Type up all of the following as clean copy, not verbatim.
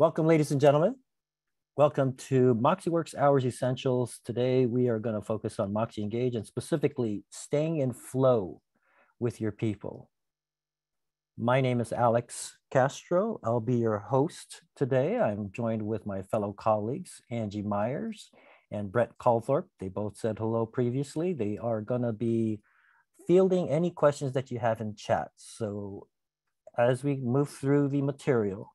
Welcome, ladies and gentlemen. Welcome to MoxiWorks Hours Essentials. Today, we are going to focus on MoxiEngage and specifically staying in flow with your people. My name is Alex Castro. I'll be your host today. I'm joined with my fellow colleagues, Angie Myers and Brett Calthorpe. They both said hello previously. They are going to be fielding any questions that you have in chat. So as we move through the material,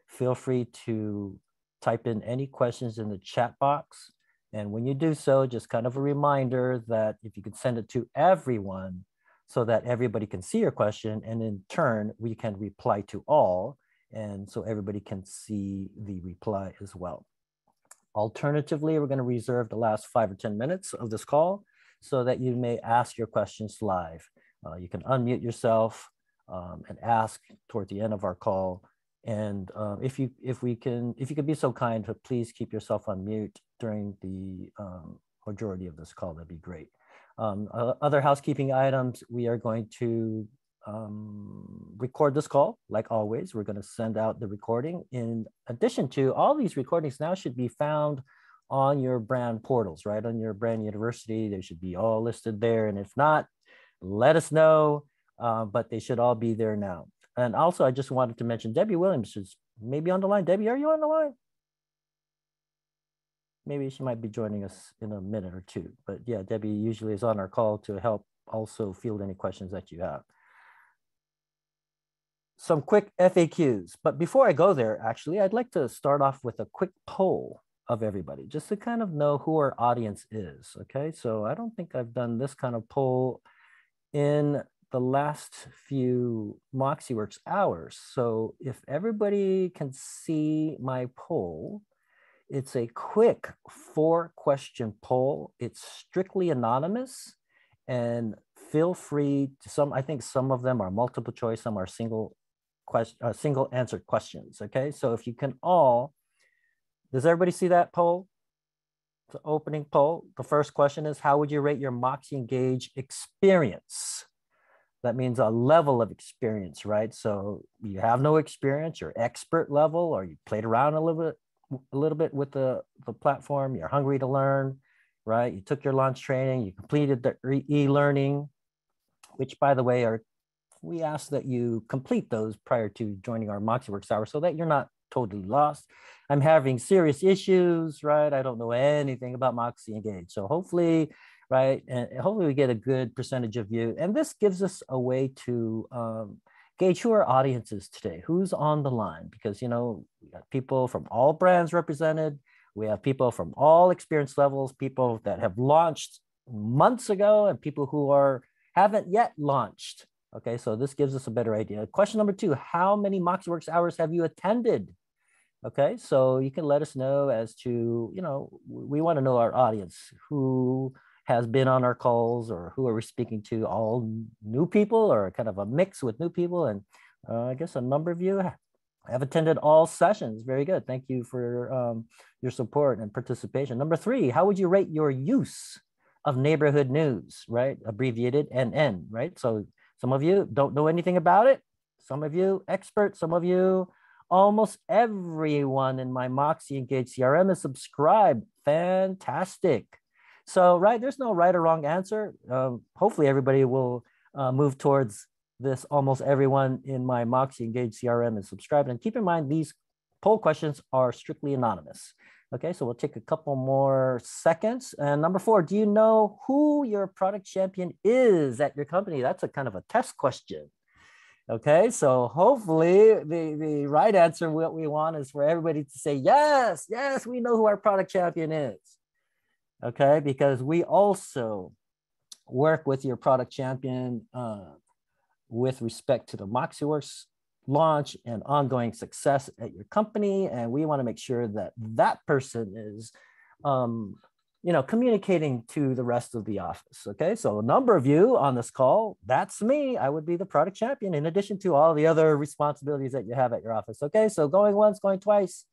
feel free to type in any questions in the chat box. And when you do so, just kind of a reminder that if you could send it to everyone so that everybody can see your question, and in turn, we can reply to all. And so everybody can see the reply as well. Alternatively, we're going to reserve the last 5 or 10 minutes of this call so that you may ask your questions live. You can unmute yourself and ask toward the end of our call. And if you could be so kind to please keep yourself on mute during the majority of this call, that'd be great. Other housekeeping items, we are going to record this call. Like always, we're going to send out the recording. In addition to all these recordings now should be found on your brand portals, right? On your brand university, they should be all listed there. And if not, let us know, but they should all be there now. And also, I just wanted to mention Debbie Williams is maybe on the line. Debbie, are you on the line? Maybe she might be joining us in a minute or two. But yeah, Debbie usually is on our call to help also field any questions that you have. Some quick FAQs. But before I go there, actually, I'd like to start off with a quick poll of everybody, just to kind of know who our audience is, okay? So I don't think I've done this kind of poll in the last few MoxiWorks hours. So if everybody can see my poll, it's a quick 4-question poll. It's strictly anonymous, and feel free to I think some of them are multiple choice, some are single answered questions. Okay, so if you can does everybody see that poll? The opening poll. The first question is, how would you rate your MoxiEngage experience? That means a level of experience, right? So you have no experience, you're expert level, or you played around a little bit with the platform, you're hungry to learn, right? You took your launch training, you completed the e-learning, which by the way, we ask that you complete those prior to joining our MoxiWorks hour so that you're not totally lost. I'm having serious issues, right? I don't know anything about MoxiEngage. So hopefully, right, and hopefully we get a good percentage of you. And this gives us a way to gauge who our audience is today, who's on the line, because, you know, we got people from all brands represented. We have people from all experience levels, people that have launched months ago and people who haven't yet launched. Okay, so this gives us a better idea. Question number 2, how many MoxiWorks hours have you attended? Okay, so you can let us know as to, you know, we want to know our audience, who has been on our calls, or who are we speaking to, all new people or kind of a mix with new people. And I guess a number of you have attended all sessions. Very good. Thank you for your support and participation. Number 3, how would you rate your use of neighborhood news, right? Abbreviated NN, right? So some of you don't know anything about it. Some of you experts, some of you, almost everyone in my MoxiEngage CRM is subscribed. Fantastic. So, right, there's no right or wrong answer. Hopefully everybody will move towards this. Almost everyone in my MoxiEngage CRM is subscribed. And keep in mind, these poll questions are strictly anonymous. Okay, so we'll take a couple more seconds. And number 4, do you know who your product champion is at your company? That's a kind of a test question. Okay, so hopefully the right answer, what we want is for everybody to say, yes, yes, we know who our product champion is. Okay, because we also work with your product champion with respect to the MoxiWorks launch and ongoing success at your company. And we want to make sure that that person is, you know, communicating to the rest of the office. Okay, so a number of you on this call, that's me. I would be the product champion in addition to all the other responsibilities that you have at your office. Okay, so going once, going twice.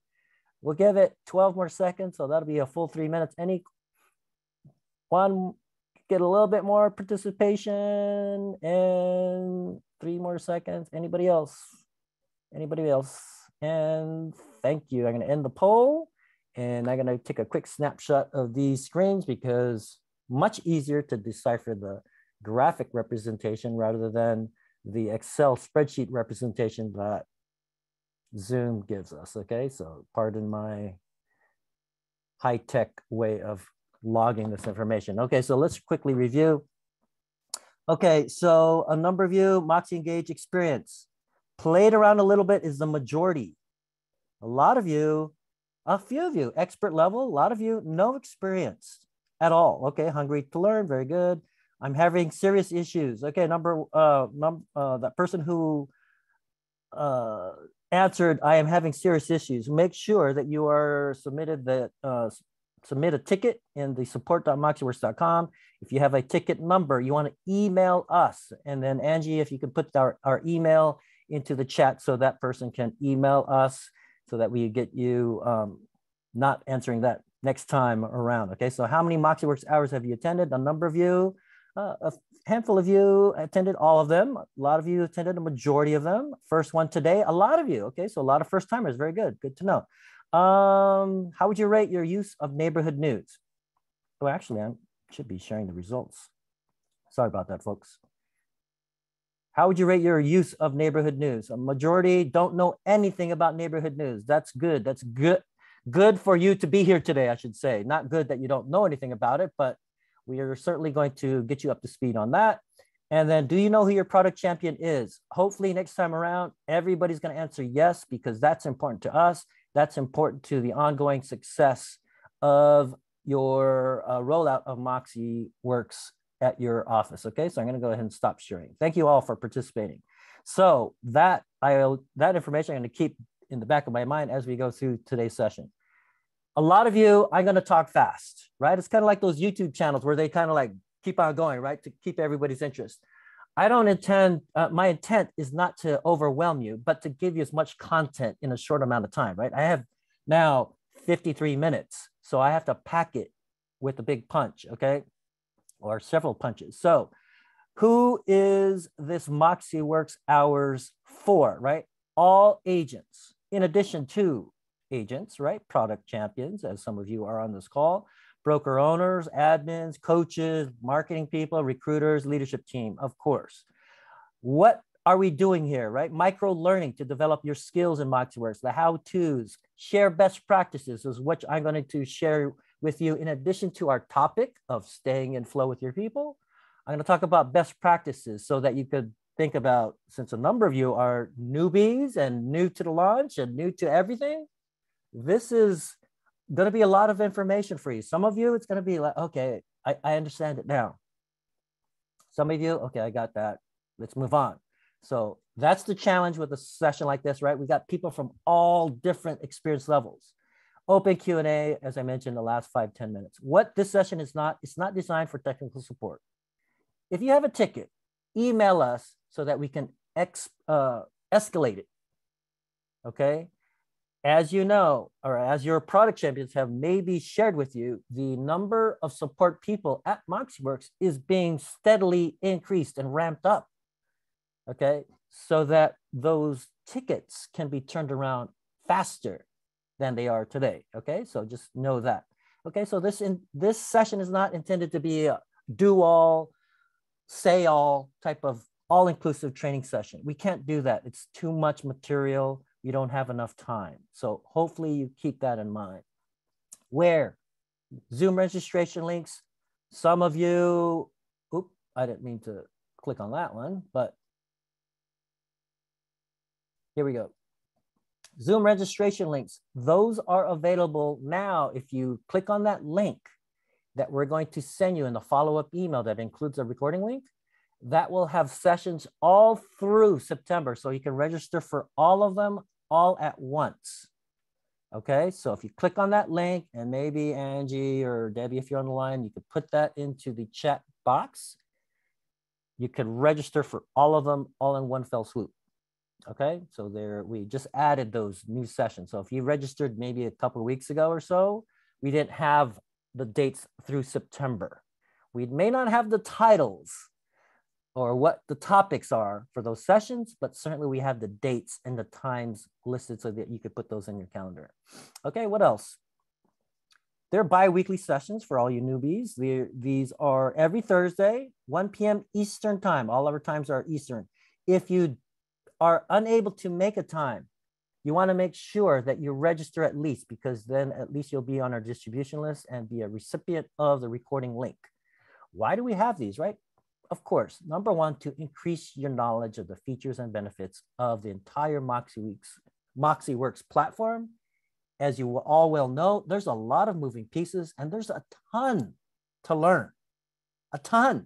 We'll give it 12 more seconds. So that'll be a full 3 minutes. One, get a little bit more participation, and 3 more seconds. Anybody else? Anybody else? And thank you. I'm going to end the poll, and I'm going to take a quick snapshot of these screens because much easier to decipher the graphic representation rather than the Excel spreadsheet representation that Zoom gives us. Okay, so pardon my high-tech way of logging this information. Okay, so let's quickly review. Okay, so a number of you, MoxiEngage experience. Played around a little bit is the majority. A lot of you, a few of you, expert level, a lot of you, no experience at all. Okay, hungry to learn, very good. I'm having serious issues. Okay, that person who answered, I am having serious issues. Make sure that you are submitted submit a ticket in the support.moxieworks.com. If you have a ticket number, you want to email us. And then Angie, if you can put our email into the chat so that person can email us so that we get you not answering that next time around. Okay, so how many MoxiWorks hours have you attended? A number of you, a handful of you attended all of them. A lot of you attended a majority of them. First one today, a lot of you. Okay, so a lot of first timers, very good, good to know. How would you rate your use of neighborhood news? Well, actually, I should be sharing the results. Sorry about that, folks. How would you rate your use of neighborhood news? A majority don't know anything about neighborhood news. That's good. That's good. Good for you to be here today, I should say. Not good that you don't know anything about it, but we are certainly going to get you up to speed on that. And then, do you know who your product champion is? Hopefully next time around, everybody's going to answer yes, because that's important to us. That's important to the ongoing success of your rollout of MoxiWorks at your office. Okay, so I'm going to go ahead and stop sharing. Thank you all for participating. So that information I'm going to keep in the back of my mind as we go through today's session. A lot of you, I'm going to talk fast, right? It's kind of like those YouTube channels where they kind of like keep on going, right? To keep everybody's interest. I don't intend, my intent is not to overwhelm you, but to give you as much content in a short amount of time, right? I have now 53 minutes, so I have to pack it with a big punch, okay? Or several punches. So who is this MoxiWorks hours for, right? All agents, in addition to agents, right? Product champions, as some of you are on this call, broker owners, admins, coaches, marketing people, recruiters, leadership team, of course. What are we doing here, right? Micro learning to develop your skills in MoxiWorks, the how-tos, share best practices is what I'm going to share with you in addition to our topic of staying in flow with your people. I'm going to talk about best practices so that you could think about, since a number of you are newbies and new to the launch and new to everything, this is going to be a lot of information for you. Some of you, it's going to be like, okay, I understand it now. Some of you, okay, I got that. Let's move on. So that's the challenge with a session like this, right? We got people from all different experience levels. Open Q&A, as I mentioned, the last 5-10 minutes. What this session is not, it's not designed for technical support. If you have a ticket, email us so that we can escalate it, okay? As you know, or as your product champions have maybe shared with you, the number of support people at MoxiWorks is being steadily increased and ramped up, okay? So that those tickets can be turned around faster than they are today, okay? So just know that. Okay, so this session is not intended to be a do all, say all type of all-inclusive training session. We can't do that. It's too much material. You don't have enough time. So hopefully you keep that in mind. Where? Zoom registration links. Some of you, I didn't mean to click on that one, but here we go. Zoom registration links. Those are available now. If you click on that link that we're going to send you in the follow-up email that includes a recording link, that will have sessions all through September. So you can register for all of them all at once. Okay, so if you click on that link, and maybe Angie or Debbie, if you're on the line, you could put that into the chat box. You could register for all of them all in one fell swoop. Okay, so there, we just added those new sessions. So if you registered maybe a couple of weeks ago or so, we didn't have the dates through September. We may not have the titles, or what the topics are for those sessions, but certainly we have the dates and the times listed so that you could put those in your calendar. Okay, what else? They're bi-weekly sessions for all you newbies. These are every Thursday, 1 p.m. Eastern time. All of our times are Eastern. If you are unable to make a time, you want to make sure that you register at least, because then at least you'll be on our distribution list and be a recipient of the recording link. Why do we have these, right? Of course, number one, to increase your knowledge of the features and benefits of the entire MoxiWorks platform. As you all well know, there's a lot of moving pieces and there's a ton to learn, a ton,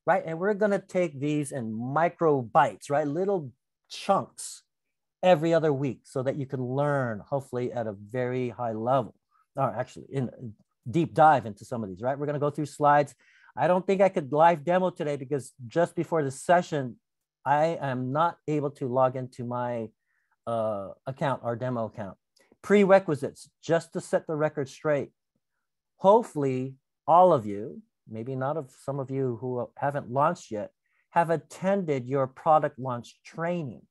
right? And we're going to take these in micro bites, right? Little chunks every other week so that you can learn, hopefully at a very high level, or actually in deep dive into some of these, right? We're going to go through slides. I don't think I could live demo today because just before the session, I am not able to log into my account, our demo account. Prerequisites, just to set the record straight. Hopefully, all of you, maybe not of some of you who haven't launched yet, have attended your product launch training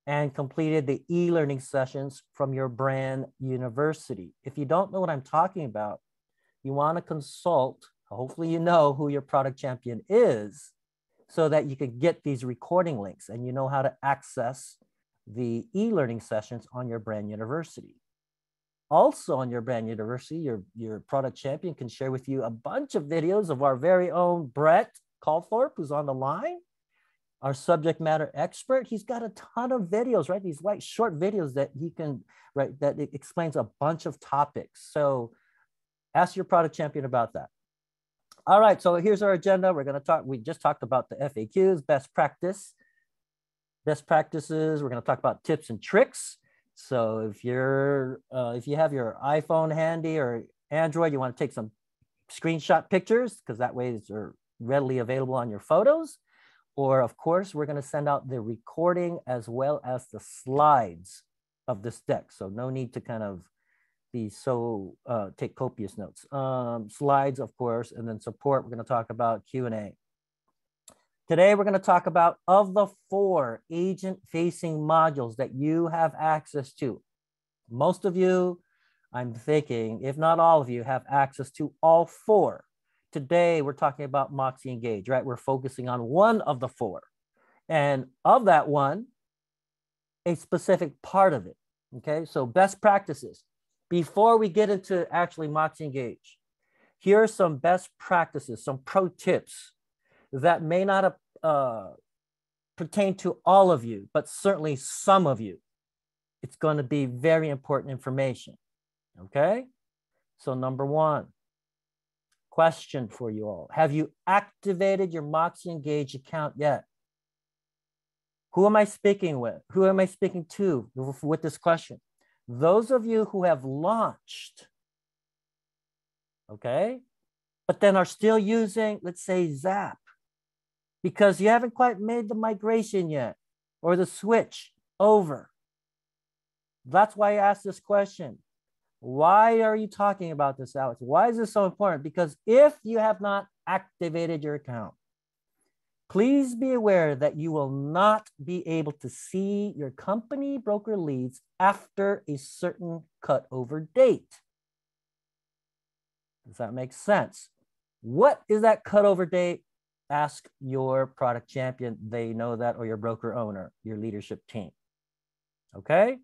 and completed the e-learning sessions from your brand university. If you don't know what I'm talking about, you want to consult, hopefully you know who your product champion is, so that you can get these recording links and you know how to access the e-learning sessions on your brand university. Also on your brand university, your product champion can share with you a bunch of videos of our very own Brett Calthorpe, who's on the line, our subject matter expert. He's got a ton of videos, right? These like short videos that he can, right, that it explains a bunch of topics. So ask your product champion about that. All right, so here's our agenda. We're going to talk, we just talked about the FAQs, best practices. We're going to talk about tips and tricks. So if you have your iPhone handy or Android, you want to take some screenshot pictures because that way they're readily available on your photos. Or of course, we're going to send out the recording as well as the slides of this deck. So no need to kind of take copious notes. Slides, of course, and then support. We're going to talk about Q&A. Today, we're going to talk about of the 4 agent-facing modules that you have access to. Most of you, I'm thinking, if not all of you, have access to all 4. Today, we're talking about MoxiEngage, right? We're focusing on one of the 4. And of that one, a specific part of it, okay? So best practices. Before we get into actually MoxiEngage, here are some best practices, some pro tips that may not pertain to all of you, but certainly some of you. It's going to be very important information, okay? So number 1, question for you all. Have you activated your MoxiEngage account yet? Who am I speaking with? Who am I speaking to with this question? Those of you who have launched, okay, but then are still using, let's say, Zap, because you haven't quite made the migration yet or the switch over. That's why I asked this question. Why are you talking about this, Alex? Why is this so important? Because if you have not activated your account, please be aware that you will not be able to see your company broker leads after a certain cutover date. Does that make sense? What is that cutover date? Ask your product champion. They know that, or your broker owner, your leadership team. Okay?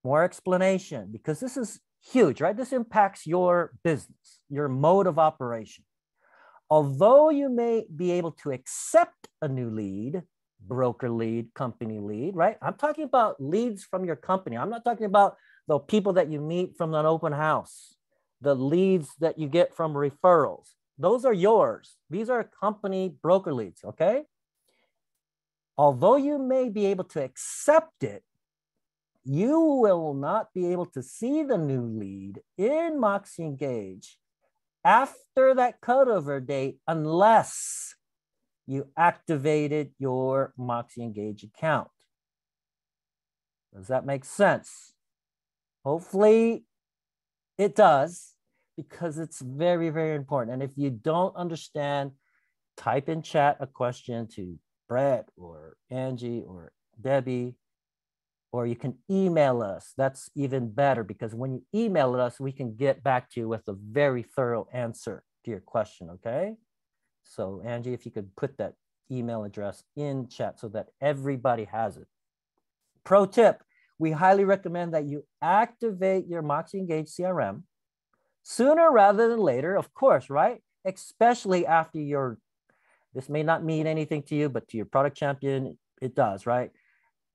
More explanation, because this is huge, right? This impacts your business, your mode of operation. Although you may be able to accept a new lead, broker lead, company lead, right? I'm talking about leads from your company. I'm not talking about the people that you meet from an open house, the leads that you get from referrals. Those are yours. These are company broker leads, okay? Although you may be able to accept it, you will not be able to see the new lead in MoxiEngage after that cutover date unless you activated your MoxiEngage account. Does that make sense? Hopefully it does, because it's very, very important. And if you don't understand type in chat a question to Brett or Angie or Debbie, or you can email us. That's even better, because when you email us, we can get back to you with a very thorough answer to your question, okay? So Angie, if you could put that email address in chat so that everybody has it. Pro tip, we highly recommend that you activate your MoxiEngage CRM sooner rather than later, of course, right? Especially after your, this may not mean anything to you, but to your product champion, it does, right?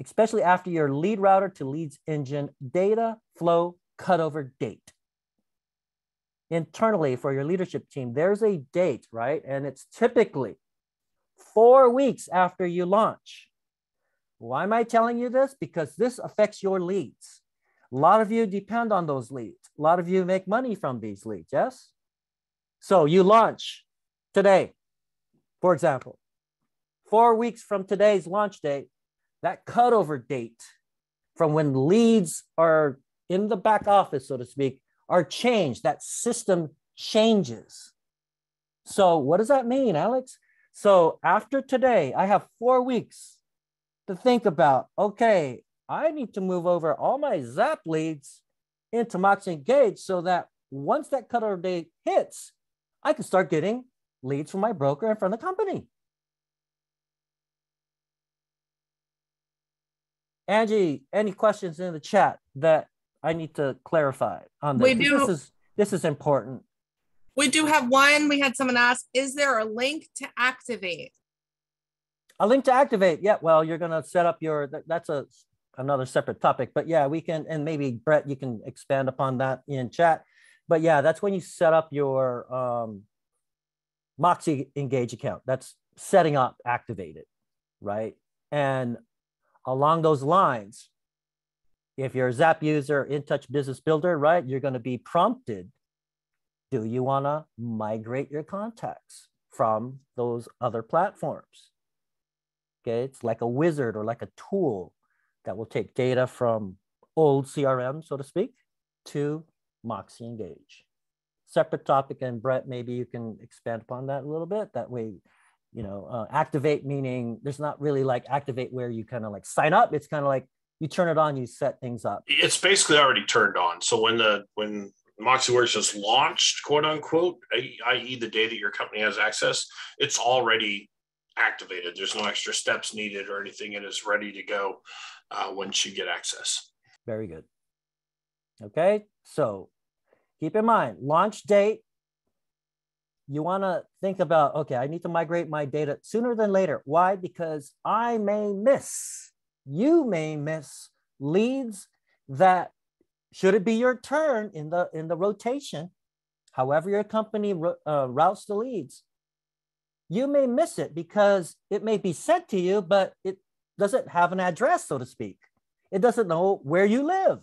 Especially after your lead router to leads engine data flow cutover date. Internally for your leadership team, there's a date, right? And it's typically 4 weeks after you launch. Why am I telling you this? Because this affects your leads. A lot of you depend on those leads. A lot of you make money from these leads, yes? So you launch today, for example. 4 weeks from today's launch date, that cutover date from when leads are in the back office, so to speak, are changed. That system changes. So what does that mean, Alex? So after today, I have 4 weeks to think about, okay, I need to move over all my Zap leads into MoxiEngage so that once that cutover date hits, I can start getting leads from my broker and from the company. Angie, any questions in the chat that I need to clarify on this? This is important. We do have one. We had someone ask, is there a link to activate? A link to activate. Yeah, well, you're going to set up your, that's another separate topic, but yeah, we can, and maybe Brett, you can expand upon that in chat. But yeah, that's when you set up your MoxiEngage account. That's setting up activated, right? And along those lines, if you're a Zap user, InTouch Business Builder, right, you're going to be prompted, do you want to migrate your contacts from those other platforms? Okay, it's like a wizard or like a tool that will take data from old CRM, so to speak, to MoxiEngage. Separate topic, and Brett, maybe you can expand upon that a little bit. That way, you know, activate meaning there's not really like activate where you kind of like sign up. It's kind of like you turn it on, you set things up. It's basically already turned on. So when MoxiWorks is launched, quote unquote, i.e. the day that your company has access, it's already activated. There's no extra steps needed or anything. It is ready to go once you get access. Very good. Okay, so keep in mind, launch date, you want to think about, okay, I need to migrate my data sooner than later. Why? Because I may miss, you may miss leads that, should it be your turn in the rotation, however your company routes the leads, you may miss it because it may be sent to you, but it doesn't have an address, so to speak. It doesn't know where you live.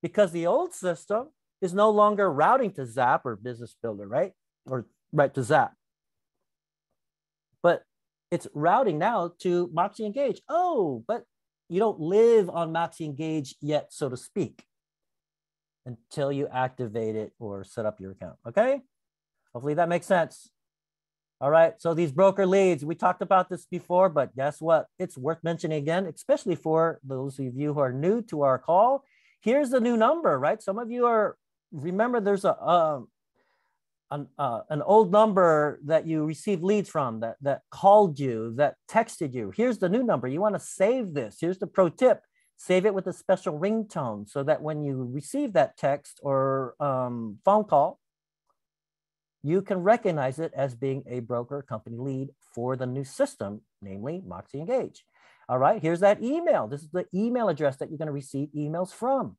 Because the old system is no longer routing to Zap or Business Builder, right? Or right to Zap. But it's routing now to MoxiEngage. Oh, but you don't live on MoxiEngage yet, so to speak, until you activate it or set up your account, okay? Hopefully that makes sense. All right, so these broker leads, we talked about this before, but guess what? It's worth mentioning again, especially for those of you who are new to our call. Here's the new number, right? Some of you are, remember there's an old number that you received leads from that called you, that texted you. Here's the new number. You want to save this. Here's the pro tip. Save it with a special ringtone so that when you receive that text or phone call, you can recognize it as being a broker company lead for the new system, namely MoxiEngage. All right, here's that email. This is the email address that you're going to receive emails from.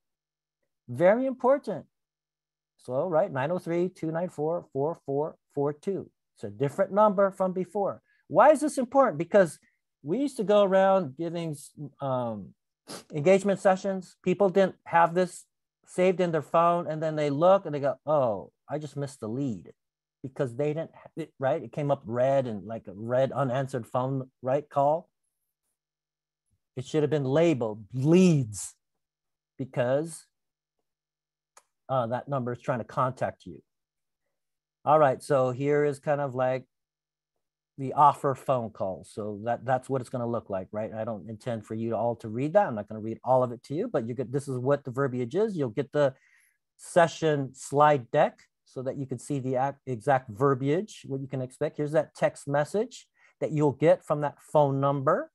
Very important. So, right, 903-294-4442. It's a different number from before. Why is this important? Because we used to go around giving engagement sessions. People didn't have this saved in their phone, and then they look and they go, oh, I just missed the lead. Because they didn't, right? It came up red and like a red unanswered phone, right, call. It should have been labeled leads because that number is trying to contact you. All right, so here is kind of like the offer phone call. So that's what it's going to look like, right? I don't intend for you all to read that. I'm not going to read all of it to you, but you get, this is what the verbiage is. You'll get the session slide deck so that you can see the exact verbiage, what you can expect. Here's that text message that you'll get from that phone number,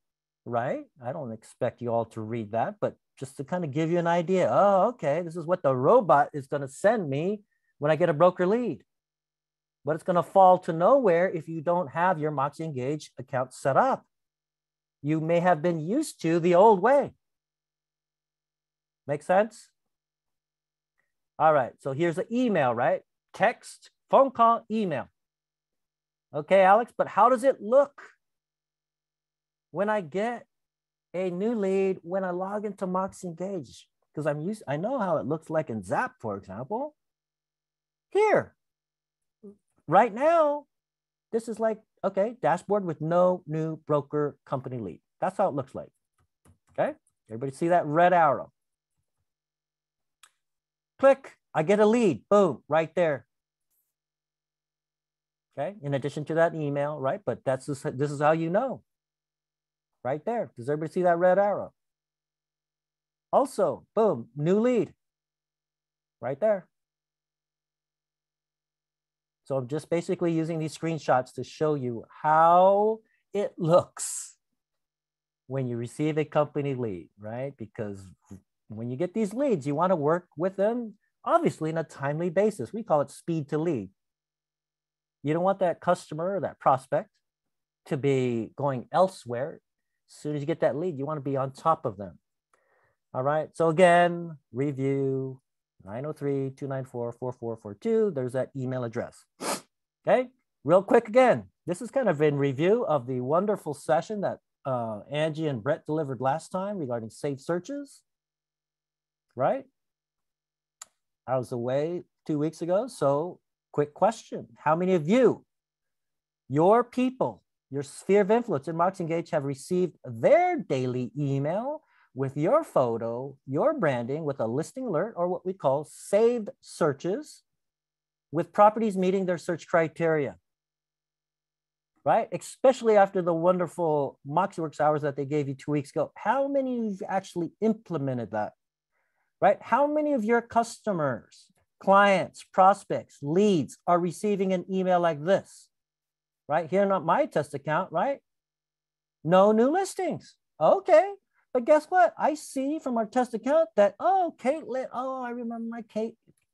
right? I don't expect you all to read that, but just to kind of give you an idea. Oh, okay, this is what the robot is going to send me when I get a broker lead. But it's going to fall to nowhere if you don't have your MoxiEngage account set up. You may have been used to the old way. Make sense? All right, so here's the email, right? Text, phone call, email. Okay, Alex, but how does it look when I get a new lead when I log into MoxiEngage? Because I know how it looks like in Zap, for example. Here, right now, this is like, okay, dashboard with no new broker company lead. That's how it looks like. Okay, everybody see that red arrow? Click, I get a lead, boom, right there. Okay, in addition to that email, right? But this is how you know, right there. Does everybody see that red arrow? Also, boom, new lead, right there. So I'm just basically using these screenshots to show you how it looks when you receive a company lead, right? Because when you get these leads, you want to work with them, obviously, in a timely basis. We call it speed to lead. You don't want that customer or that prospect to be going elsewhere. As soon as you get that lead, you want to be on top of them. All right. So again, review 903-294-4442. There's that email address. Okay. Real quick again, this is kind of in review of the wonderful session that Angie and Brett delivered last time regarding safe searches. Right? I was away 2 weeks ago. So quick question. How many of you, your people, your sphere of influence in MoxiEngage have received their daily email with your photo, your branding with a listing alert or what we call saved searches with properties meeting their search criteria? Right? Especially after the wonderful MoxiWorks hours that they gave you 2 weeks ago. How many of you actually implemented that? Right? How many of your customers, clients, prospects, leads are receiving an email like this? Right? Here on my test account, right? No new listings. Okay. But guess what? I see from our test account that, oh, Caitlin, oh, I remember my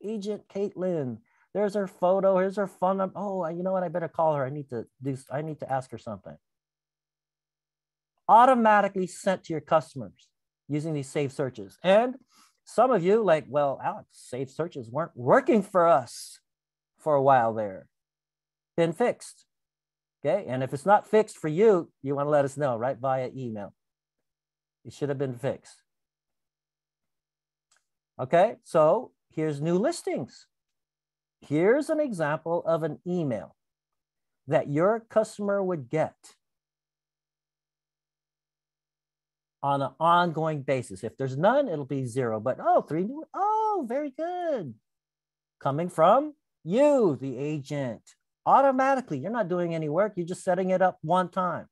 agent, Caitlin. There's her photo. Here's her phone number. Oh, you know what? I better call her. I need to ask her something. Automatically sent to your customers using these saved searches. And some of you like, well, Alex, saved searches weren't working for us for a while there. Been fixed. Okay. And if it's not fixed for you, you want to let us know, right? Via email. It should have been fixed. Okay. So here's new listings. Here's an example of an email that your customer would get on an ongoing basis. If there's none, it'll be 0, but oh, 3 new, oh, very good. Coming from you, the agent. Automatically, you're not doing any work. You're just setting it up one time.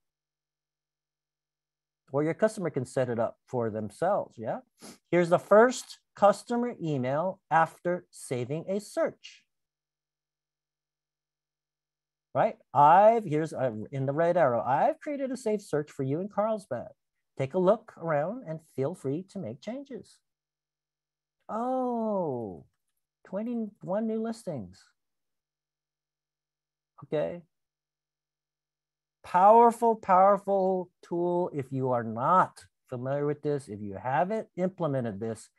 Or your customer can set it up for themselves, yeah? Here's the first customer email after saving a search. Right? Here's in the red arrow, I've created a safe search for you in Carlsbad. Take a look around and feel free to make changes. Oh, 21 new listings. Okay. Powerful, powerful tool. If you are not familiar with this, if you haven't implemented this,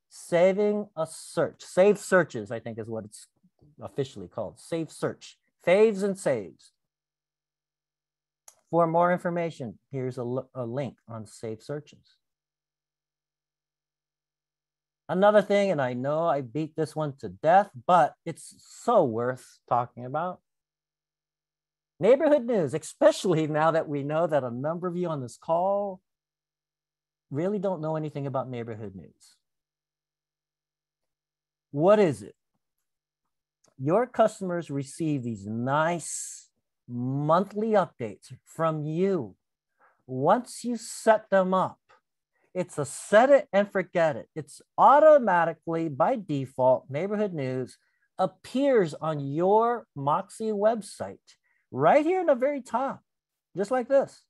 saving a search, save searches, I think is what it's officially called, save search, faves and saves. For more information, here's a link on save searches. Another thing, and I know I beat this one to death, but it's so worth talking about. Neighborhood news, especially now that we know that a number of you on this call really don't know anything about neighborhood news. What is it? your customers receive these nice monthly updates from you. Once you set them up, it's a set it and forget it. It's automatically, by default, neighborhood news appears on your Moxie website right here in the very top, just like this.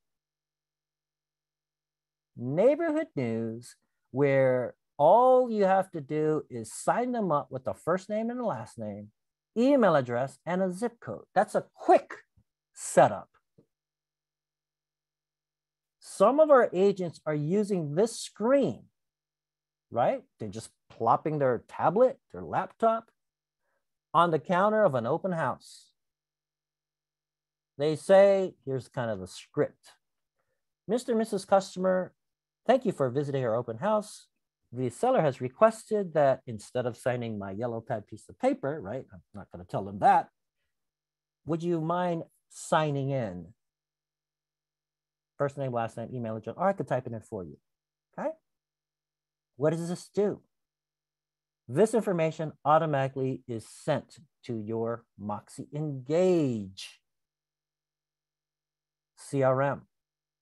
Neighborhood news, where all you have to do is sign them up with the first name and the last name, email address, and a zip code. That's a quick setup. Some of our agents are using this screen, right? They're just plopping their tablet, their laptop on the counter of an open house. They say, here's kind of the script. Mr. and Mrs. Customer, thank you for visiting our open house. The seller has requested that instead of signing my yellow pad piece of paper, right? I'm not going to tell them that. Would you mind signing in? First name, last name, email address, or I could type it in for you, okay? What does this do? This information automatically is sent to your MoxiEngage CRM.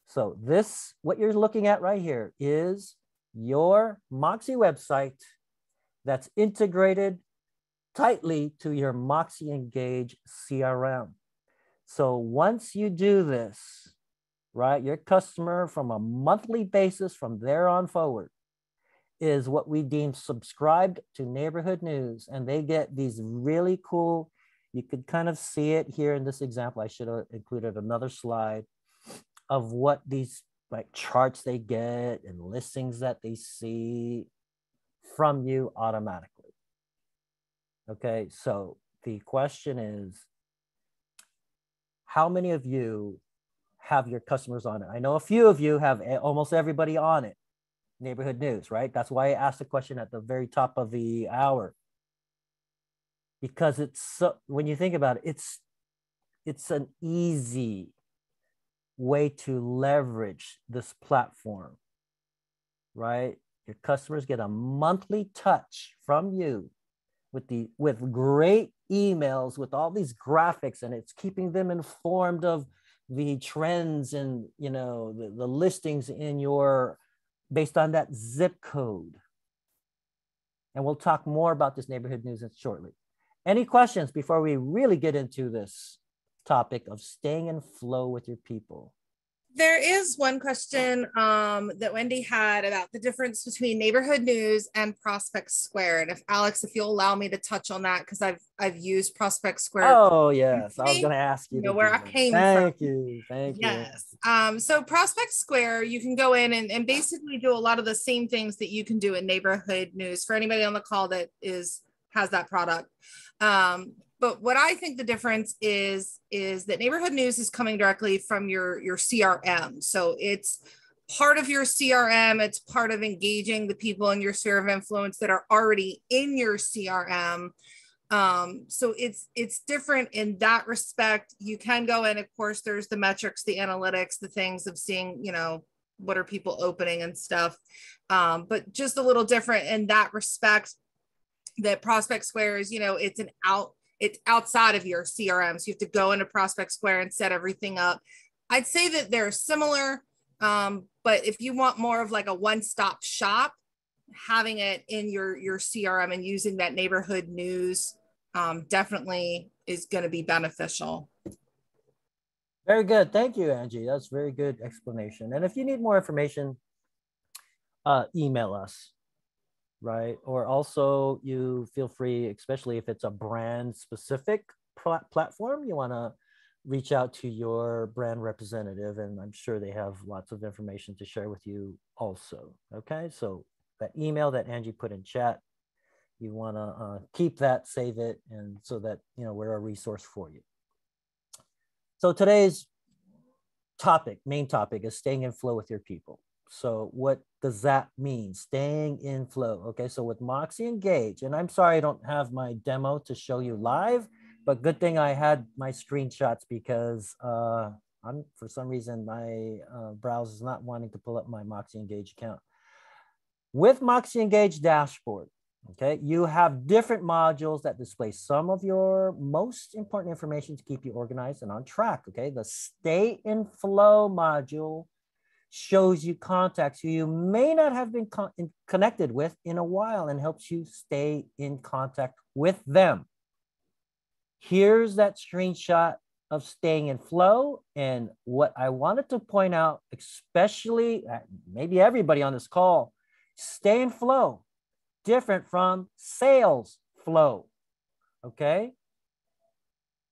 So this, what you're looking at right here is your Moxie website that's integrated tightly to your MoxiEngage CRM. So once you do this, right, your customer from a monthly basis from there on forward is what we deem subscribed to neighborhood news. And they get these really cool, you could kind of see it here in this example. I should have included another slide of what these like charts they get and listings that they see from you automatically. Okay, so the question is, how many of you have your customers on it? I know a few of you have almost everybody on it. Neighborhood news, right? That's why I asked the question at the very top of the hour. Because it's so, when you think about it, it's an easy way to leverage this platform, right? Your customers get a monthly touch from you with great emails, with all these graphics, and it's keeping them informed of the trends and, you know, the listings in your, based on that zip code. And we'll talk more about this neighborhood news shortly. Any questions before we really get into this topic of staying in flow with your people? There is one question that Wendy had about the difference between neighborhood news and Prospect Square. And if Alex, if you'll allow me to touch on that, because I've used Prospect Square. Oh yes, I was going to ask you. You know where I came from. Thank you. So Prospect Square, you can go in and basically do a lot of the same things that you can do in neighborhood news for anybody on the call that has that product. But what I think the difference is that neighborhood news is coming directly from your CRM. So it's part of your CRM. It's part of engaging the people in your sphere of influence that are already in your CRM. So it's different in that respect. You can go in, of course, there's the metrics, the analytics, the things of seeing, you know, what are people opening and stuff. But just a little different in that respect. That Prospect Square is, you know, it's outside of your CRM. So you have to go into Prospect Square and set everything up. I'd say that they're similar, but if you want more of like a one-stop shop, having it in your CRM and using that neighborhood news definitely is going to be beneficial. Very good. Thank you, Angie. That's very good explanation. And if you need more information, email us. Right? Or also you feel free, especially if it's a brand specific platform, you want to reach out to your brand representative, and I'm sure they have lots of information to share with you also. Okay, so that email that Angie put in chat, you want to keep that, save it, and so that, you know, we're a resource for you. So today's main topic is staying in flow with your people. So what does that mean? Staying in flow. Okay, so with MoxiEngage, and I'm sorry I don't have my demo to show you live, but good thing I had my screenshots because for some reason my browser is not wanting to pull up my MoxiEngage account. With MoxiEngage dashboard, Okay, you have different modules that display some of your most important information to keep you organized and on track. Okay, the Stay in Flow module shows you contacts who you may not have been connected with in a while and helps you stay in contact with them. Here's that screenshot of Staying in Flow. And what I wanted to point out, especially maybe everybody on this call, Stay in Flow, different from Sales Flow. Okay.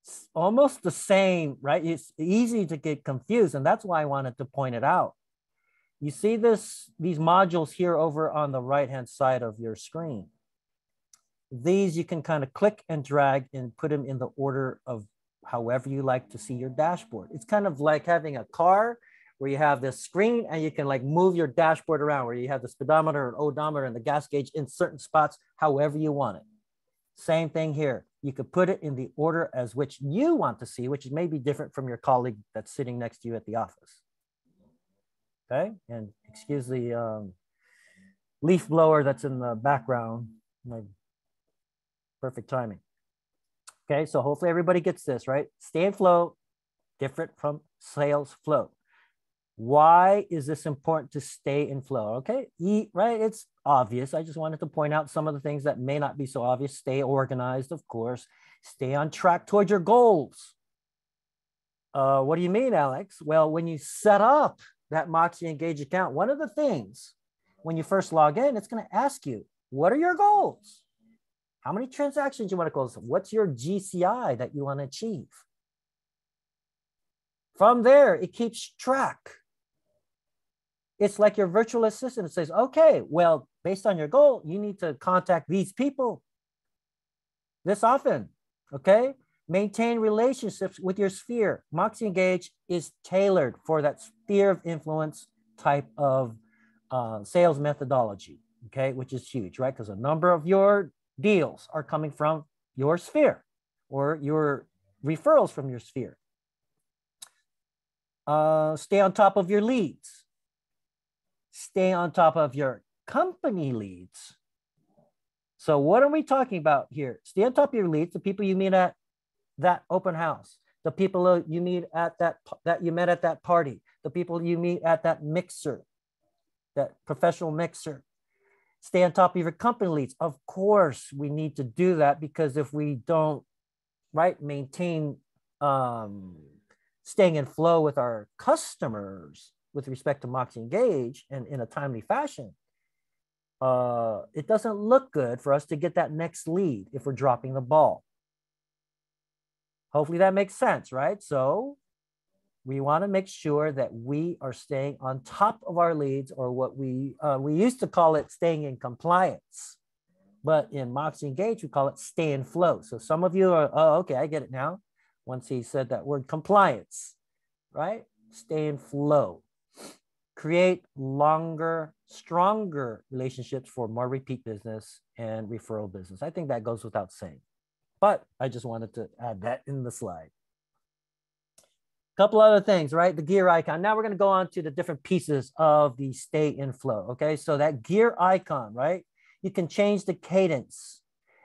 It's almost the same, right? It's easy to get confused. And that's why I wanted to point it out. You see these modules here over on the right-hand side of your screen. These you can kind of click and drag and put them in the order of however you like to see your dashboard. It's kind of like having a car where you have this screen and you can like move your dashboard around, where you have the speedometer and odometer and the gas gauge in certain spots, however you want it. Same thing here. You could put it in the order as which you want to see, which may be different from your colleague that's sitting next to you at the office. Okay, and excuse the leaf blower that's in the background. My perfect timing. Okay, so hopefully everybody gets this, right? Stay in flow, different from sales flow. Why is this important to stay in flow? Okay, right, it's obvious. I just wanted to point out some of the things that may not be so obvious. Stay organized, of course. Stay on track toward your goals. What do you mean, Alex? Well, when you set up that MoxiEngage account, one of the things when you first log in, it's going to ask you, what are your goals? How many transactions you want to close? What's your GCI that you want to achieve? From there, it keeps track. It's like your virtual assistant. It says, okay, well, based on your goal, you need to contact these people this often, okay? Maintain relationships with your sphere. MoxiEngage is tailored for that sphere of influence type of sales methodology, okay, which is huge, right? Because a number of your deals are coming from your sphere or your referrals from your sphere. Stay on top of your leads. Stay on top of your company leads. So what are we talking about here? Stay on top of your leads, the people you meet at that open house, the people you meet at that you met at that party, the people you meet at that mixer, that professional mixer. Stay on top of your company leads. Of course, we need to do that, because if we don't, right, maintain staying in flow with our customers with respect to MoxiEngage and in a timely fashion, it doesn't look good for us to get that next lead if we're dropping the ball. Hopefully that makes sense, right? So we want to make sure that we are staying on top of our leads, or what we used to call it staying in compliance. But in MoxiEngage, we call it stay in flow. So some of you are, oh, okay, I get it now. Once he said that word compliance, right? Stay in flow. Create longer, stronger relationships for more repeat business and referral business. I think that goes without saying, but I just wanted to add that in the slide. Couple other things, right? The gear icon. Now we're going to go on to the different pieces of the stay in flow. Okay, so that gear icon, right? You can change the cadence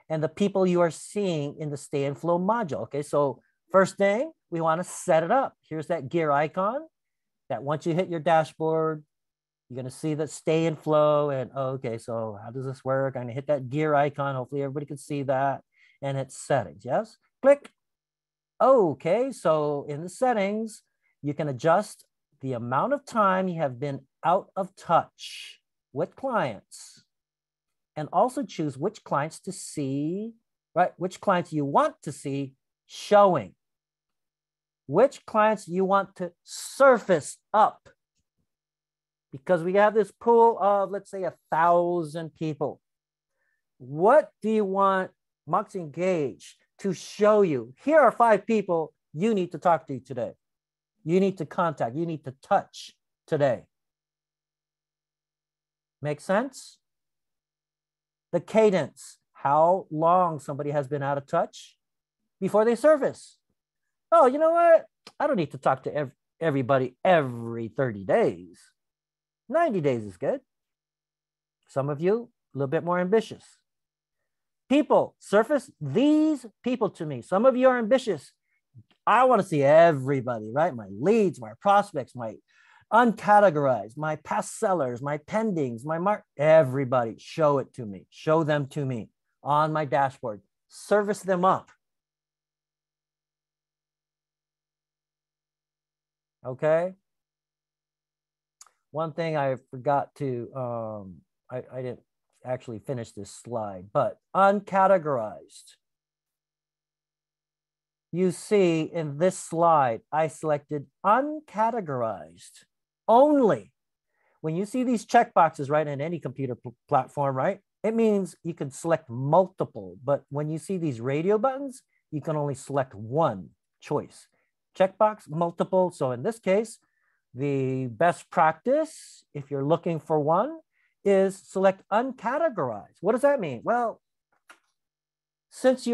and the people you are seeing in the stay in flow module. Okay, so first thing, we want to set it up. Here's that gear icon that once you hit your dashboard, you're going to see that stay in flow. And okay, so how does this work? I'm going to hit that gear icon. Hopefully everybody can see that. And it's settings. Yes, click. Okay, so in the settings, you can adjust the amount of time you have been out of touch with clients, and also choose which clients to see, right? Which clients you want to see showing, which clients you want to surface up, because we have this pool of, let's say, 1,000 people. What do you want MoxiEngage to show you? Here are 5 people you need to talk to today. You need to contact, you need to touch today. Make sense? The cadence, how long somebody has been out of touch before they surface. Oh, you know what? I don't need to talk to everybody every 30 days. 90 days is good. Some of you, a little bit more ambitious. People, surface these people to me. Some of you are ambitious. I want to see everybody, right? My leads, my prospects, my uncategorized, my past sellers, my pendings, my everybody, show it to me. Show them to me on my dashboard. Service them up. Okay. One thing I forgot to, I didn't actually finish this slide, but uncategorized. You see in this slide, I selected uncategorized only. When you see these checkboxes, right, in any computer platform, right, it means you can select multiple, but when you see these radio buttons, you can only select one choice. Checkbox, multiple. So in this case, the best practice, if you're looking for one, is select uncategorized. What does that mean? Well, since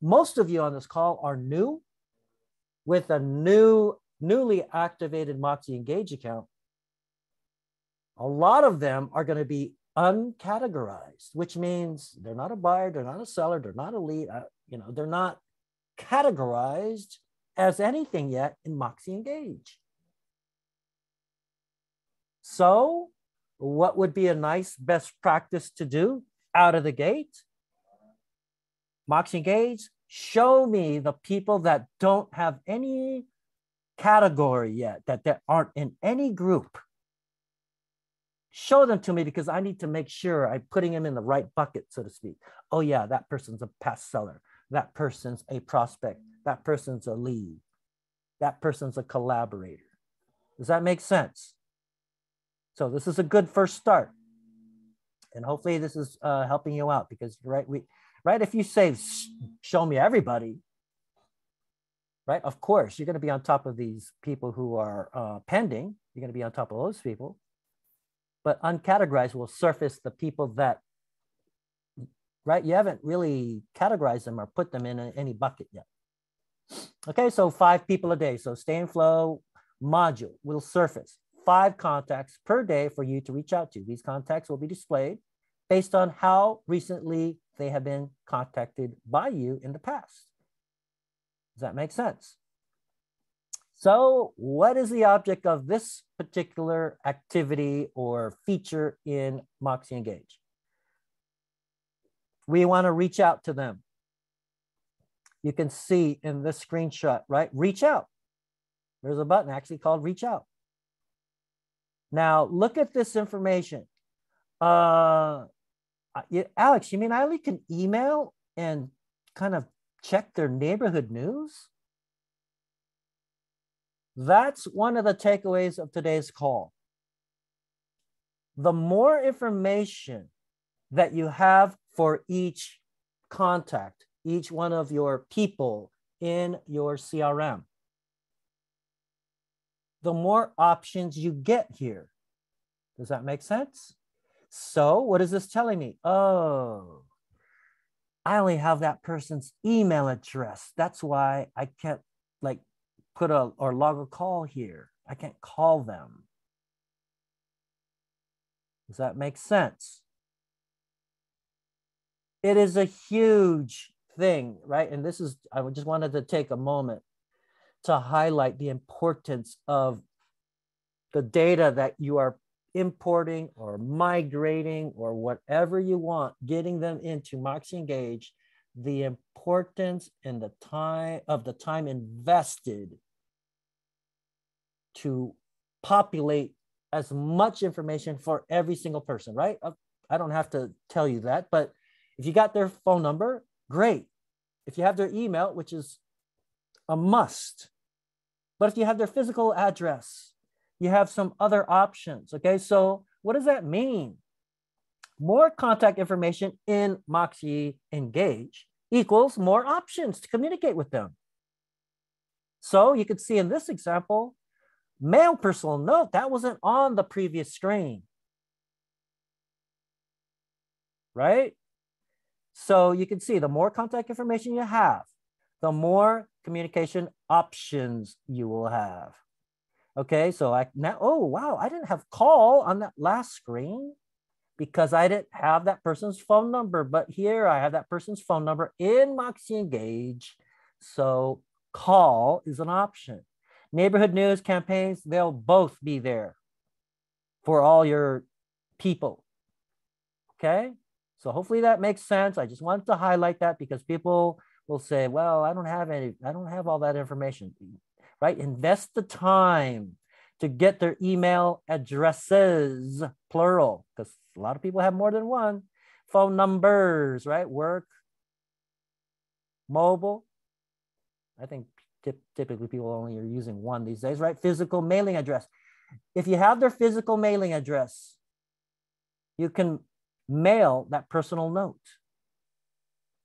most of you on this call are new with a newly activated MoxiEngage account, a lot of them are going to be uncategorized, which means they're not a buyer, they're not a seller, they're not a lead, they're not categorized as anything yet in MoxiEngage. So what would be a nice best practice to do out of the gate? MoxiEngage, show me the people that don't have any category yet, that aren't in any group. Show them to me because I need to make sure I'm putting them in the right bucket, so to speak. Oh yeah, that person's a past seller. That person's a prospect. That person's a lead. That person's a collaborator. Does that make sense? So this is a good first start. And hopefully this is helping you out because, right, if you say, show me everybody, right, of course, you're going to be on top of these people who are pending. You're going to be on top of those people. But uncategorized will surface the people that, right, you haven't really categorized them or put them in any bucket yet. Okay, so 5 people a day. So Stay in Flow module will surface 5 contacts per day for you to reach out to. These contacts will be displayed based on how recently they have been contacted by you in the past. Does that make sense? So what is the object of this particular activity or feature in MoxiEngage? We want to reach out to them. You can see in this screenshot, right? Reach out. There's a button actually called reach out. Now look at this information. Alex, you mean I only can email and kind of check their neighborhood news? That's one of the takeaways of today's call. The more information that you have for each contact, each one of your people in your CRM, the more options you get here. Does that make sense? So what is this telling me? Oh, I only have that person's email address. That's why I can't put or log a call here. I can't call them. Does that make sense? It is a huge thing, right? And this is, I just wanted to take a moment to highlight the importance of the data that you are importing or migrating or whatever you want, getting them into MoxiEngage, the importance and the time invested to populate as much information for every single person, right? I don't have to tell you that, but if you got their phone number, great. If you have their email, which is a must, but if you have their physical address, you have some other options, okay? So what does that mean? More contact information in MoxiEngage equals more options to communicate with them. So you could see in this example, mail personal note, that wasn't on the previous screen, right? So you can see the more contact information you have, the more communication options you will have. Okay, so oh wow, I didn't have call on that last screen. because I didn't have that person's phone number, but here I have that person's phone number in MoxiEngage. So call is an option. Neighborhood news campaigns, they'll both be there for all your people. Okay, so hopefully that makes sense. I just wanted to highlight that because people will say, well, I don't have all that information, right? Invest the time to get their email addresses, plural, because a lot of people have more than one. Phone numbers, right? Work, mobile. I think typically people only are using one these days, right? Physical mailing address. If you have their physical mailing address, you can mail that personal note.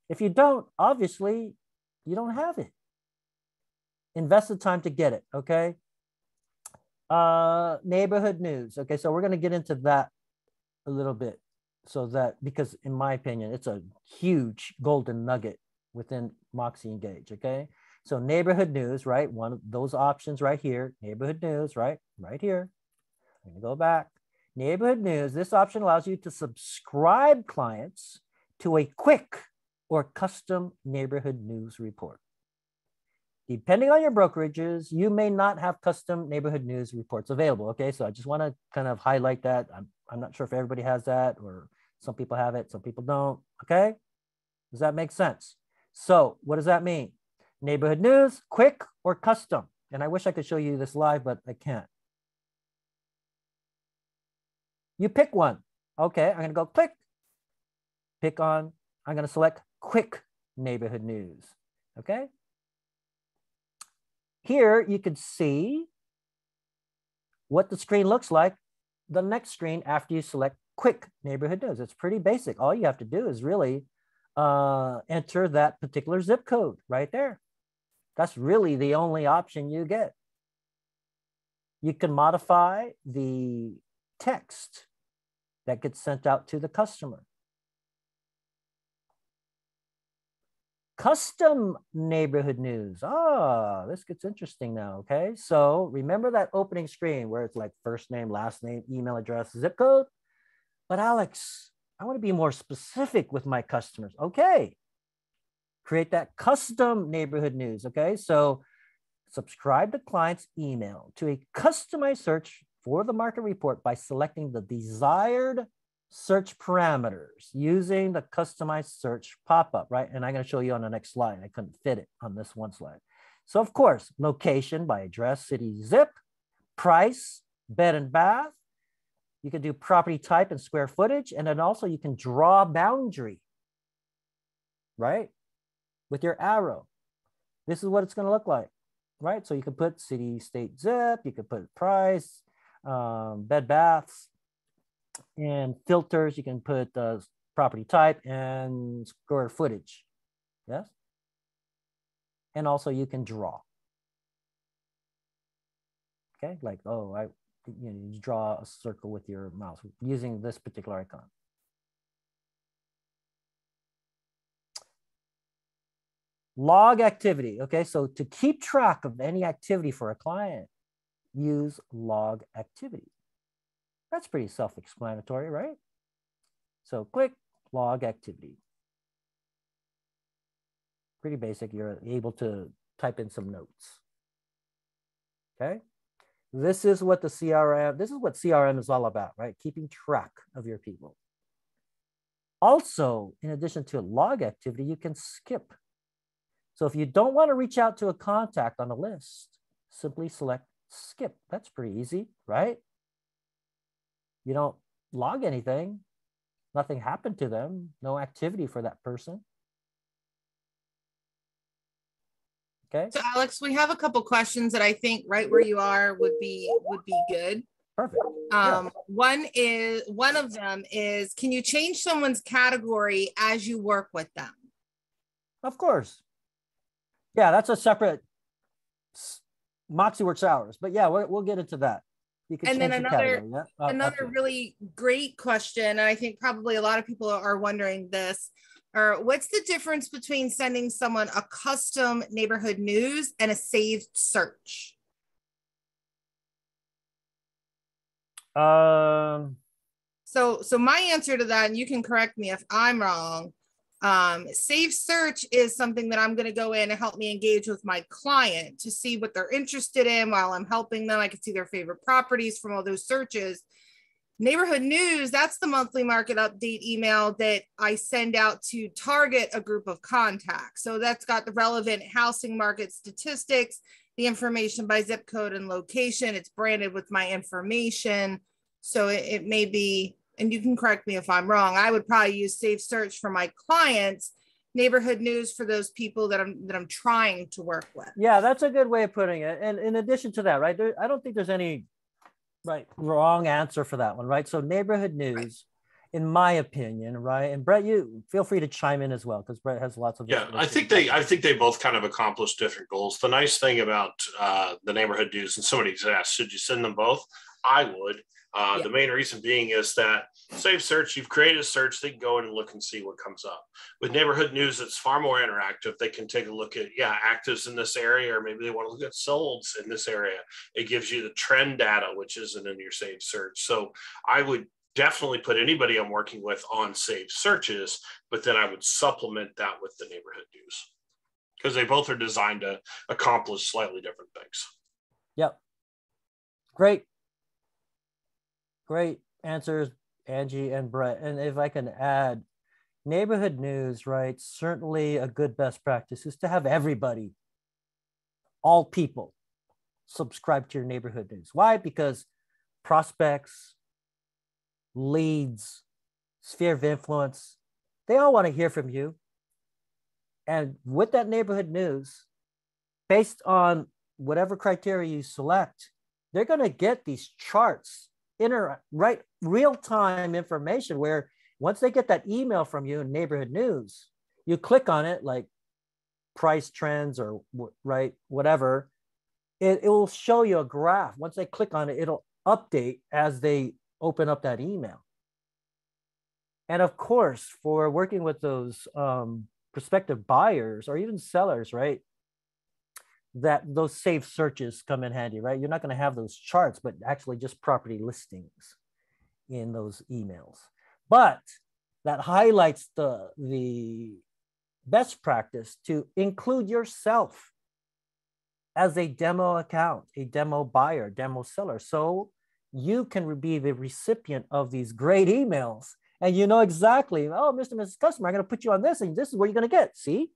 If you don't, obviously, you don't have it. Invest the time to get it, okay? Neighborhood news. Okay, so we're going to get into that a little bit, so that, because in my opinion, it's a huge golden nugget within MoxiEngage, okay? So neighborhood news, right? One of those options right here, neighborhood news, right here. I'm going to go back. Neighborhood news, this option allows you to subscribe clients to a quick or custom neighborhood news report. Depending on your brokerages, you may not have custom neighborhood news reports available. Okay, so I just want to kind of highlight that. I'm not sure if everybody has that, or some people have it, some people don't. Okay, does that make sense? So what does that mean? Neighborhood news, quick or custom. And I wish I could show you this live, but I can't. You pick one. Okay, I'm going to go click. Pick on, I'm going to select quick neighborhood news. Okay. Here you can see what the screen looks like, the next screen after you select quick neighborhood news. It's pretty basic. All you have to do is really enter that particular zip code right there. That's really the only option you get. You can modify the text that gets sent out to the customer. Custom neighborhood news. This gets interesting now, okay? So remember that opening screen where it's like first name, last name, email address, zip code? But Alex, I want to be more specific with my customers. Okay, create that custom neighborhood news, okay? So subscribe the client's email to a customized search for the market report by selecting the desired search parameters using the customized search pop-up, right? And I'm going to show you on the next slide. I couldn't fit it on this one slide. So of course, location by address, city, zip, price, bed and bath. You can do property type and square footage. And then also you can draw a boundary, right? With your arrow. This is what it's going to look like, right? So you can put city, state, zip. You can put price, bed, baths, and filters. You can put property type and square footage. Yes. And also you can draw. Okay, like, you draw a circle with your mouse using this particular icon. Log activity. Okay, so to keep track of any activity for a client, use log activity. That's pretty self-explanatory, right? So click log activity. Pretty basic. You're able to type in some notes. Okay. This is what the CRM, this is what CRM is all about, right? Keeping track of your people. Also, in addition to log activity, you can skip. So if you don't want to reach out to a contact on a list, simply select skip. That's pretty easy, right? You don't log anything. Nothing happened to them. No activity for that person. Okay. So Alex, we have a couple questions that I think right where you are would be good. Perfect. One of them is, can you change someone's category as you work with them? Of course. Yeah, that's a separate MoxiWorks hours, but yeah, we'll get into that. You can and then another absolutely. Really great question, and I think probably a lot of people are wondering this. What's the difference between sending someone a custom neighborhood news and a saved search? So my answer to that, and you can correct me if I'm wrong, safe search is something that I'm going to go in and help me engage with my client to see what they're interested in while I'm helping them. I can see their favorite properties from all those searches. Neighborhood news, that's the monthly market update email that I send out to target a group of contacts. So that's got the relevant housing market statistics, the information by zip code and location. It's branded with my information. So it may be, and you can correct me if I'm wrong, I would probably use safe search for my clients, neighborhood news for those people that I'm trying to work with. Yeah, that's a good way of putting it. And in addition to that, right, I don't think there's any wrong answer for that one, right? So neighborhood news, in my opinion, right? And Brett, you feel free to chime in as well, because Brett has lots of. Yeah, I think they both kind of accomplish different goals. The nice thing about the neighborhood news, and somebody's asked, should you send them both? I would. The main reason being is that safe search, you've created a search, they can go in and look and see what comes up. With neighborhood news, it's far more interactive. They can take a look at, actives in this area, or maybe they want to look at solds in this area. It gives you the trend data, which isn't in your safe search. So I would definitely put anybody I'm working with on safe searches, but then I would supplement that with the neighborhood news, because they both are designed to accomplish slightly different things. Yep. Great answers, Angie and Brett. And if I can add, neighborhood news, right? Certainly a good best practice is to have everybody, all people, subscribe to your neighborhood news. Why? Because prospects, leads, sphere of influence, they all want to hear from you. And with that neighborhood news, based on whatever criteria you select, they're going to get these charts, real-time information, where once they get that email from you in neighborhood news, you click on it, like price trends or whatever, it will show you a graph. Once they click on it, it'll update as they open up that email. And of course, for working with those prospective buyers or even sellers, right, that those safe searches come in handy, right? You're not going to have those charts, but actually just property listings in those emails. But that highlights the best practice to include yourself as a demo account, a demo buyer, demo seller. So you can be the recipient of these great emails, and you know exactly, oh, Mr. and Mrs. Customer, I'm going to put you on this, and this is what you're going to get. See?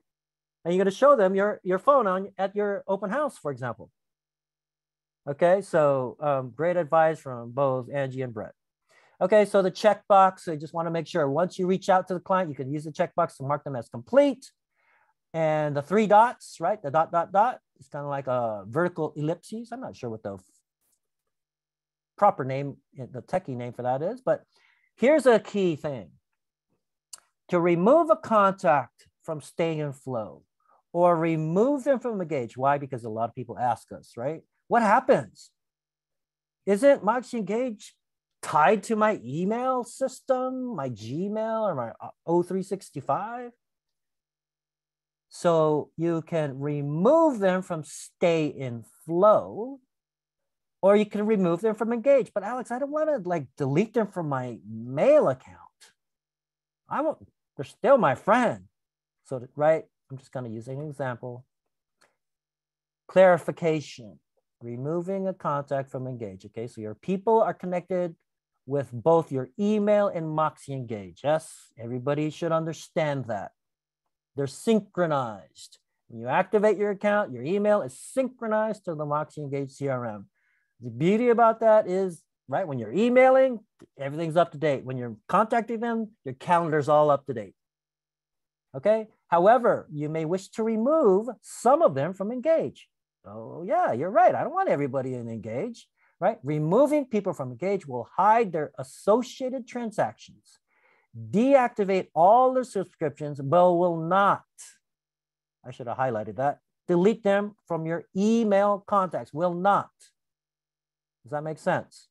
And you're going to show them your phone at your open house, for example. Okay, so great advice from both Angie and Brett. Okay, so the checkbox, I just want to make sure once you reach out to the client, you can use the checkbox to mark them as complete. And the 3 dots, right? The ... It's kind of like a vertical ellipses. I'm not sure what the proper name, the techie name for that is, but here's a key thing. To remove a contact from Staying in Flow, or remove them from Engage. Why? Because a lot of people ask us, right? What happens? Isn't MoxiEngage tied to my email system, my Gmail, or my O365? So you can remove them from Stay in Flow, or you can remove them from Engage. But Alex, I don't want to delete them from my mail account. They're still my friend. So, right? I'm just going to use an example. Clarification, removing a contact from Engage. Okay, so your people are connected with both your email and MoxiEngage. Yes, everybody should understand that. They're synchronized. When you activate your account, your email is synchronized to the MoxiEngage CRM. The beauty about that is, right, when you're emailing, everything's up to date. When you're contacting them, your calendar's all up to date. Okay. However, you may wish to remove some of them from Engage. Oh, yeah, you're right. I don't want everybody in Engage, right? Removing people from Engage will hide their associated transactions, deactivate all their subscriptions, but will not, I should have highlighted that, delete them from your email contacts, will not. Does that make sense?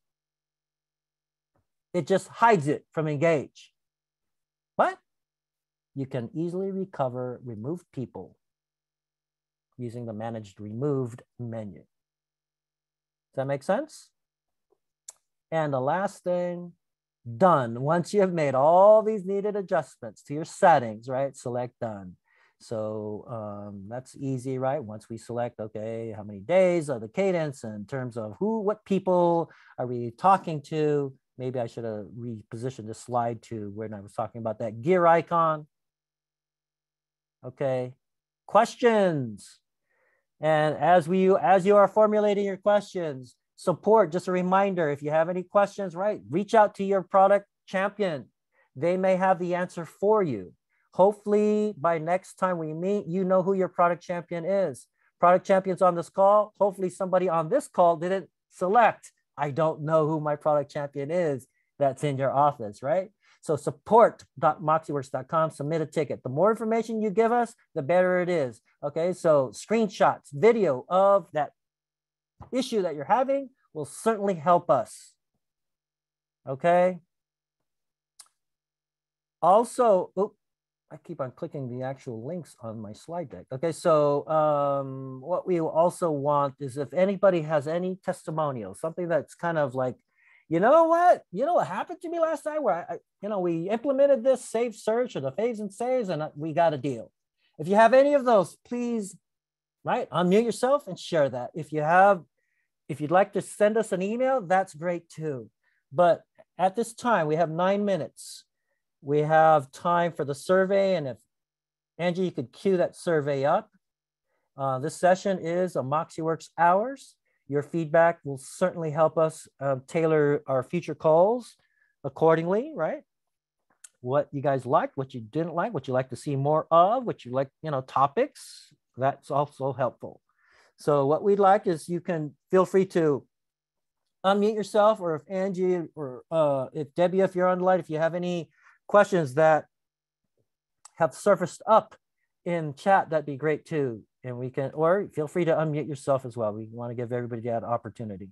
It just hides it from Engage. But you can easily remove people using the Managed Removed menu. Does that make sense? And the last thing, Done. Once you have made all these needed adjustments to your settings, right? Select done. So that's easy, right? Once we select, okay, how many days of the cadence in terms of what people are we talking to? Maybe I should have repositioned this slide to when I was talking about that gear icon. Okay, questions. And as you are formulating your questions, support, just a reminder, if you have any questions, right, reach out to your product champion. They may have the answer for you. Hopefully by next time we meet, you know who your product champion is. Product champions on this call, hopefully somebody on this call didn't select, I don't know who my product champion is that's in your office, right? So support.moxieworks.com, submit a ticket. The more information you give us, the better it is. Okay, so screenshots, video of that issue that you're having will certainly help us. Okay. Also, I keep on clicking the actual links on my slide deck. Okay, so what we also want is if anybody has any testimonials, something that's kind of like, you know what happened to me last night where we implemented this save search or the faves and saves and we got a deal. If you have any of those, please, right, unmute yourself and share that. If you'd like to send us an email, that's great too. But at this time, we have 9 minutes. We have time for the survey. And if Angie, you could cue that survey up. This session is a MoxiWorks hours. Your feedback will certainly help us tailor our future calls accordingly, right? What you guys liked, what you didn't like, what you like to see more of, what you like, topics, that's also helpful. So what we'd like is you can feel free to unmute yourself, or if Angie or if Debbie, if you're on the line, if you have any questions that have surfaced up in chat, that'd be great too. And we can, or feel free to unmute yourself as well. We want to give everybody that opportunity.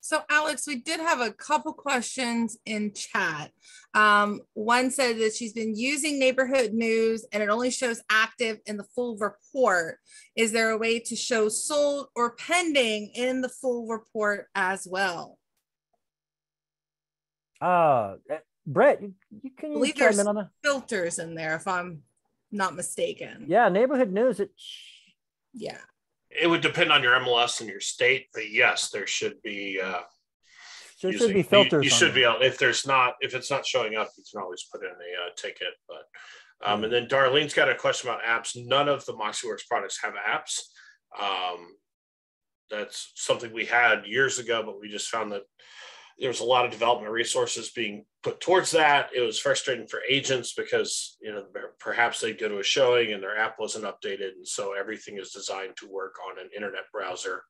So Alex, we did have a couple questions in chat. One said that she's been using neighborhood news and it only shows active in the full report. Is there a way to show sold or pending in the full report as well? Brett, you can chime in on that. Filters in there, if I'm not mistaken. Yeah, neighborhood news. Yeah. It would depend on your MLS and your state, but yes, there should be. There should be filters. You should be able. If it's not showing up, you can always put in a ticket. But and then Darlene's got a question about apps. None of the MoxiWorks products have apps. That's something we had years ago, but we just found that there was a lot of development resources being put towards that. It was frustrating for agents because, perhaps they'd go to a showing and their app wasn't updated. And so everything is designed to work on an internet browser,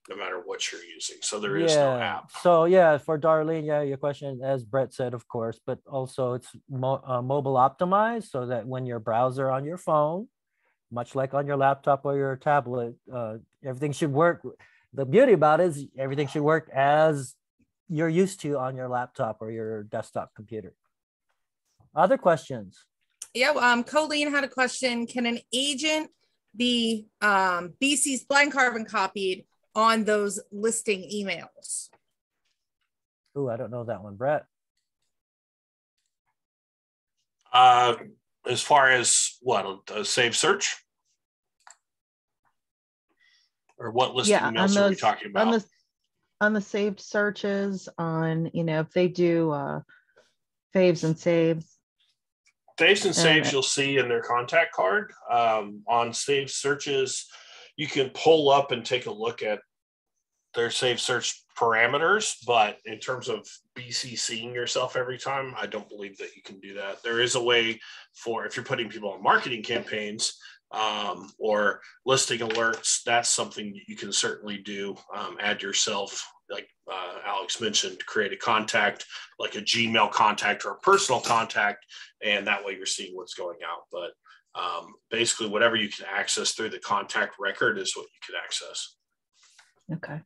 no matter what you're using. So there is no app. So for Darlene, your question, as Brett said, of course, but also it's mobile optimized so that when your browser on your phone, much like on your laptop or your tablet, everything should work. The beauty about it is everything should work as you're used to on your laptop or your desktop computer. Other questions? Yeah, Colleen had a question. Can an agent be BC's blind carbon copied on those listing emails? Oh, I don't know that one, Brett. As far as what, a save search? Or what listing emails are we talking about? On the saved searches, on, if they do faves and saves. Faves and saves you'll see in their contact card. On saved searches, you can pull up and take a look at their saved search parameters, but in terms of BCCing yourself every time, I don't believe that you can do that. There is a way for, if you're putting people on marketing campaigns, or listing alerts, that's something you can certainly do. Add yourself, like Alex mentioned, create a contact, like a Gmail contact or a personal contact, and that way you're seeing what's going out. But basically, whatever you can access through the contact record is what you can access. Okay.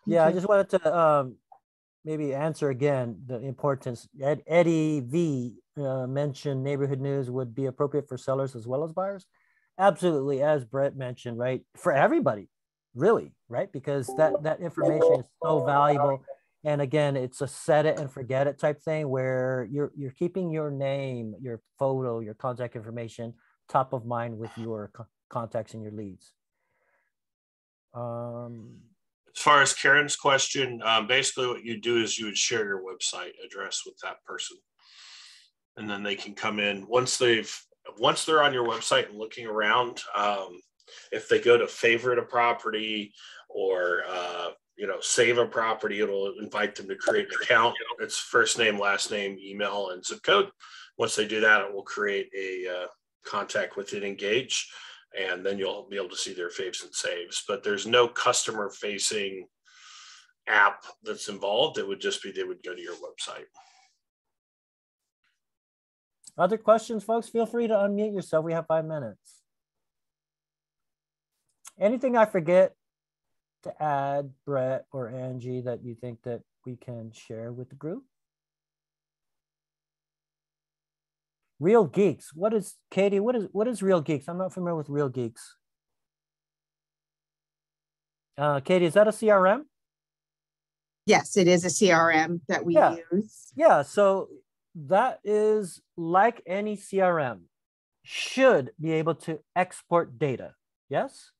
Yeah, I just wanted to maybe answer again the importance. Eddie V mentioned neighborhood news would be appropriate for sellers as well as buyers. Absolutely, as Brett mentioned, right? For everybody, really, right? Because that information is so valuable. And again, it's a set it and forget it type thing where you're keeping your name, your photo, your contact information top of mind with your contacts and your leads. As far as Karen's question, basically what you do is you would share your website address with that person, and then they can come in once they're on your website and looking around. If they go to favorite a property or save a property, it'll invite them to create an account. It's first name, last name, email, and zip code. Once they do that, it will create a contact within Engage, and then you'll be able to see their faves and saves. But there's no customer facing app that's involved. It would just be they would go to your website. Other questions, folks? Feel free to unmute yourself. We have 5 minutes. Anything I forget to add, Brett or Angie, that you think that we can share with the group? Real Geeks. What is, Katie, what is Real Geeks? I'm not familiar with Real Geeks. Katie, is that a CRM? Yes, it is a CRM that we use. Yeah, so that is like any CRM, should be able to export data. Yes?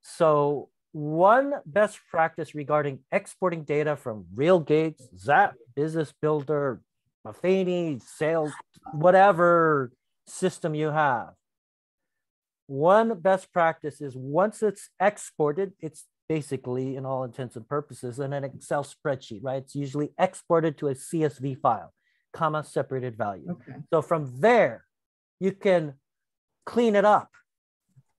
So one best practice regarding exporting data from Real Geeks, Zap, Business Builder, Mafini, Sales, whatever system you have. One best practice is once it's exported, it's basically, in all intents and purposes, in an Excel spreadsheet, right? It's usually exported to a CSV file, comma, separated value. Okay. So from there, you can clean it up.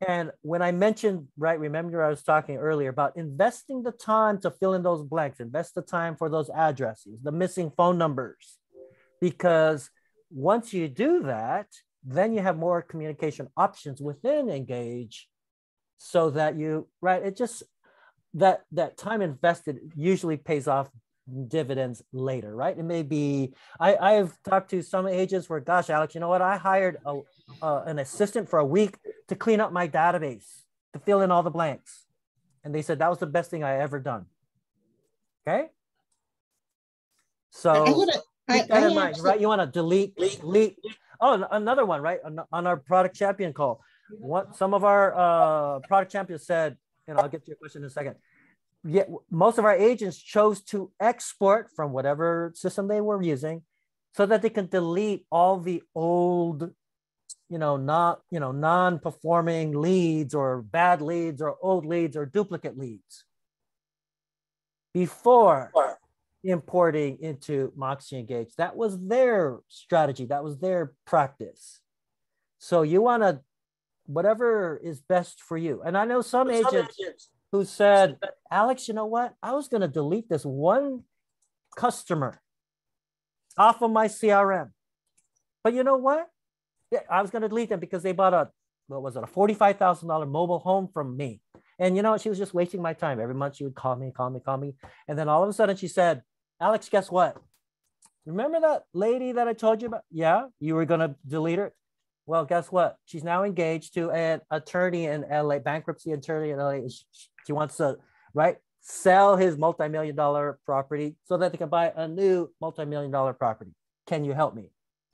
And when I mentioned, right, remember I was talking earlier about investing the time to fill in those blanks, invest the time for those addresses, the missing phone numbers, because once you do that, then you have more communication options within Engage so that you, right, it just, that time invested usually pays off dividends later, right? It may be, I've talked to some agents where, gosh, Alex, you know what? I hired an assistant for a week to clean up my database, to fill in all the blanks. And they said that was the best thing I ever done. Okay. So keep that in mind, right? You want to delete. Oh, another one, right? On our product champion call, some of our product champions said, and I'll get to your question in a second. Yeah, most of our agents chose to export from whatever system they were using so that they can delete all the old, non-performing leads or bad leads or old leads or duplicate leads before importing into MoxiEngage. That was their strategy. That was their practice. So you want to, whatever is best for you. And I know some agents who said, Alex, you know what? I was going to delete this one customer off of my CRM. But you know what? I was going to delete them because they bought a $45,000 mobile home from me. And you know, she was just wasting my time. Every month she would call me. And then all of a sudden she said, Alex, guess what? Remember that lady that I told you about? Yeah, you were going to delete her. Well, guess what? She's now engaged to an attorney in LA, bankruptcy attorney in LA. She wants to, right, sell his multi-million-dollar property so that they can buy a new multi-million-dollar property. Can you help me?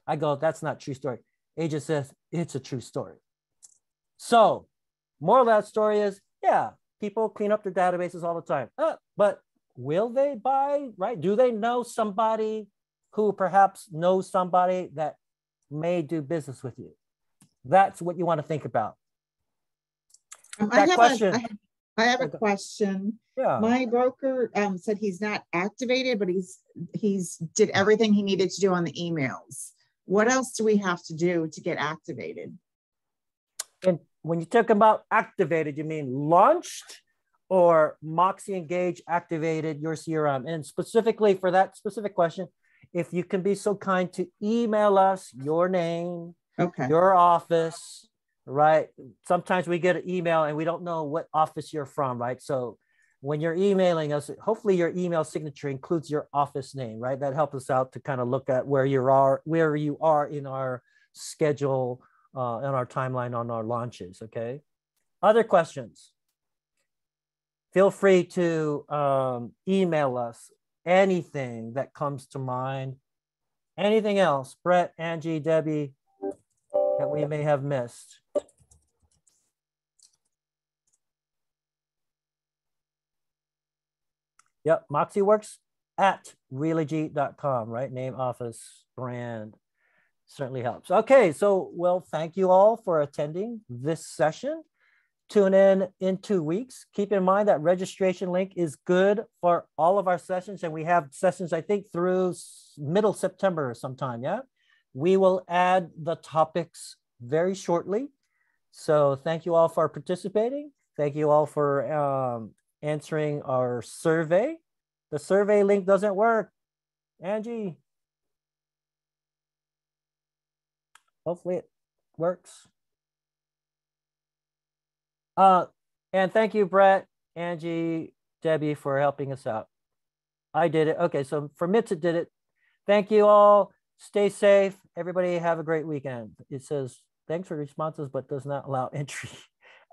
I go, that's not a true story. Agent says, it's a true story. So moral of that story is, yeah, people clean up their databases all the time. But will they buy, right? Do they know somebody who perhaps knows somebody that may do business with you? That's what you want to think about. I have a question. Yeah. My broker said he's not activated, but he's did everything he needed to do on the emails. What else do we have to do to get activated? And when you talk about activated, you mean launched or MoxiEngage activated your CRM? And specifically for that specific question, if you can be so kind to email us your name, your office, right? Sometimes we get an email and we don't know what office you're from, right? So when you're emailing us, hopefully your email signature includes your office name, right? That helps us out to kind of look at where you are in our schedule, in our timeline on our launches, okay? Other questions? Feel free to email us anything that comes to mind. Anything else, Brett, Angie, Debbie, that we may have missed? Yep, MoxiWorks at realogy.com, right? Name, office, brand. Certainly helps. Okay, so well, thank you all for attending this session. Tune in 2 weeks. Keep in mind that registration link is good for all of our sessions, and we have sessions, I think, through middle September sometime, yeah? We will add the topics very shortly. So thank you all for participating. Thank you all for answering our survey. The survey link doesn't work. Angie. Hopefully it works. And thank you, Brett, Angie, Debbie, for helping us out. I did it. Okay, so for Mitza did it. Thank you all. Stay safe. Everybody have a great weekend. It says, thanks for responses, but does not allow entry.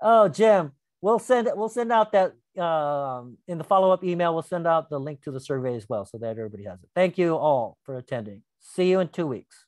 Oh, Jim, we'll send out that in the follow-up email, we'll send out the link to the survey as well so that everybody has it. Thank you all for attending. See you in 2 weeks.